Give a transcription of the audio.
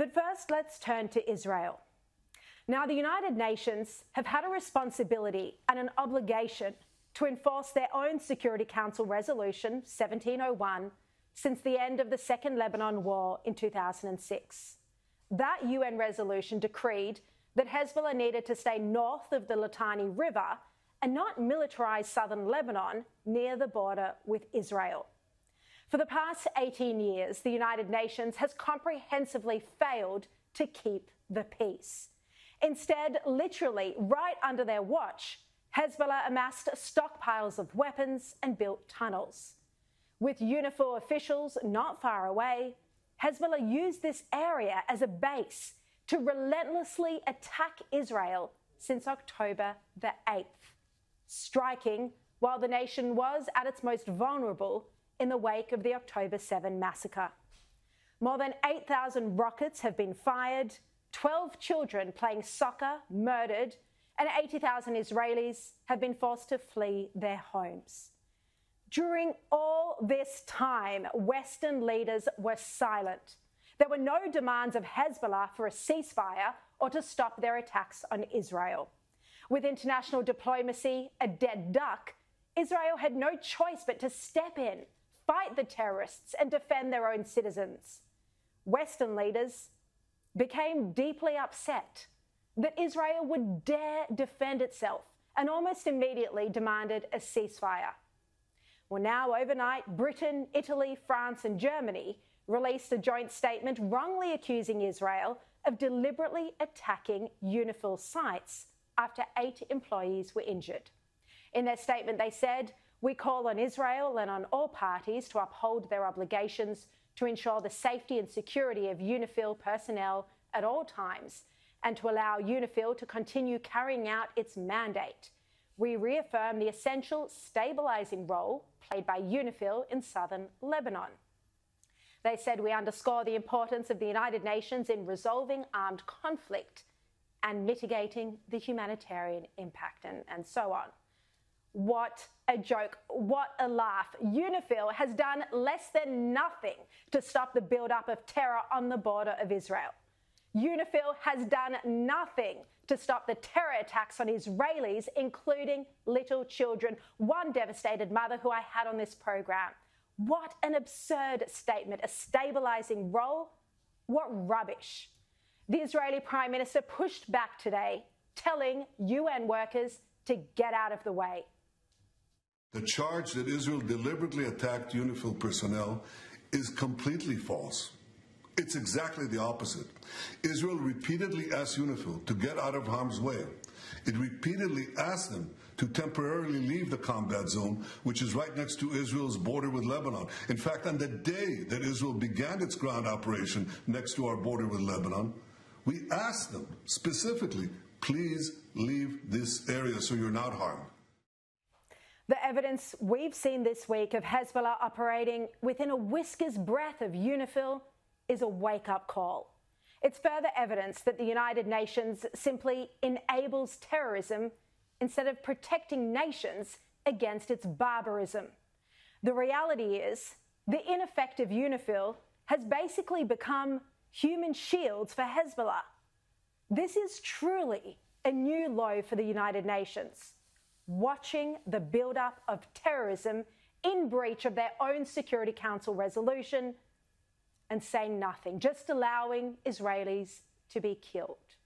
But first, let's turn to Israel. Now, the United Nations have had a responsibility and an obligation to enforce their own Security Council Resolution 1701 since the end of the Second Lebanon War in 2006. That UN resolution decreed that Hezbollah needed to stay north of the Litani River and not militarise southern Lebanon near the border with Israel. For the past 18 years, the United Nations has comprehensively failed to keep the peace. Instead, literally right under their watch, Hezbollah amassed stockpiles of weapons and built tunnels. With UNIFIL officials not far away, Hezbollah used this area as a base to relentlessly attack Israel since October the 8th, striking while the nation was at its most vulnerable in the wake of the October 7 massacre. More than 8,000 rockets have been fired, 12 children playing soccer murdered, and 80,000 Israelis have been forced to flee their homes. During all this time, Western leaders were silent. There were no demands of Hezbollah for a ceasefire or to stop their attacks on Israel. With international diplomacy a dead duck, Israel had no choice but to step in, fight the terrorists, and defend their own citizens. Western leaders became deeply upset that Israel would dare defend itself and almost immediately demanded a ceasefire. Well, now overnight, Britain, Italy, France and Germany released a joint statement wrongly accusing Israel of deliberately attacking UNIFIL sites after 8 employees were injured. In their statement, they said, "We call on Israel and on all parties to uphold their obligations to ensure the safety and security of UNIFIL personnel at all times and to allow UNIFIL to continue carrying out its mandate. We reaffirm the essential stabilising role played by UNIFIL in southern Lebanon." They said, "We underscore the importance of the United Nations in resolving armed conflict and mitigating the humanitarian impact," and so on. What a joke, what a laugh. UNIFIL has done less than nothing to stop the build-up of terror on the border of Israel. UNIFIL has done nothing to stop the terror attacks on Israelis, including little children. One devastated mother who I had on this program. What an absurd statement. A stabilising role? What rubbish. The Israeli Prime Minister pushed back today, telling UN workers to get out of the way. The charge that Israel deliberately attacked UNIFIL personnel is completely false. It's exactly the opposite. Israel repeatedly asked UNIFIL to get out of harm's way. It repeatedly asked them to temporarily leave the combat zone, which is right next to Israel's border with Lebanon. In fact, on the day that Israel began its ground operation next to our border with Lebanon, we asked them specifically, please leave this area so you're not harmed. The evidence we've seen this week of Hezbollah operating within a whisker's breadth of UNIFIL is a wake-up call. It's further evidence that the United Nations simply enables terrorism instead of protecting nations against its barbarism. The reality is the ineffective UNIFIL has basically become human shields for Hezbollah. This is truly a new low for the United Nations, watching the build-up of terrorism in breach of their own Security Council resolution and saying nothing, just allowing Israelis to be killed.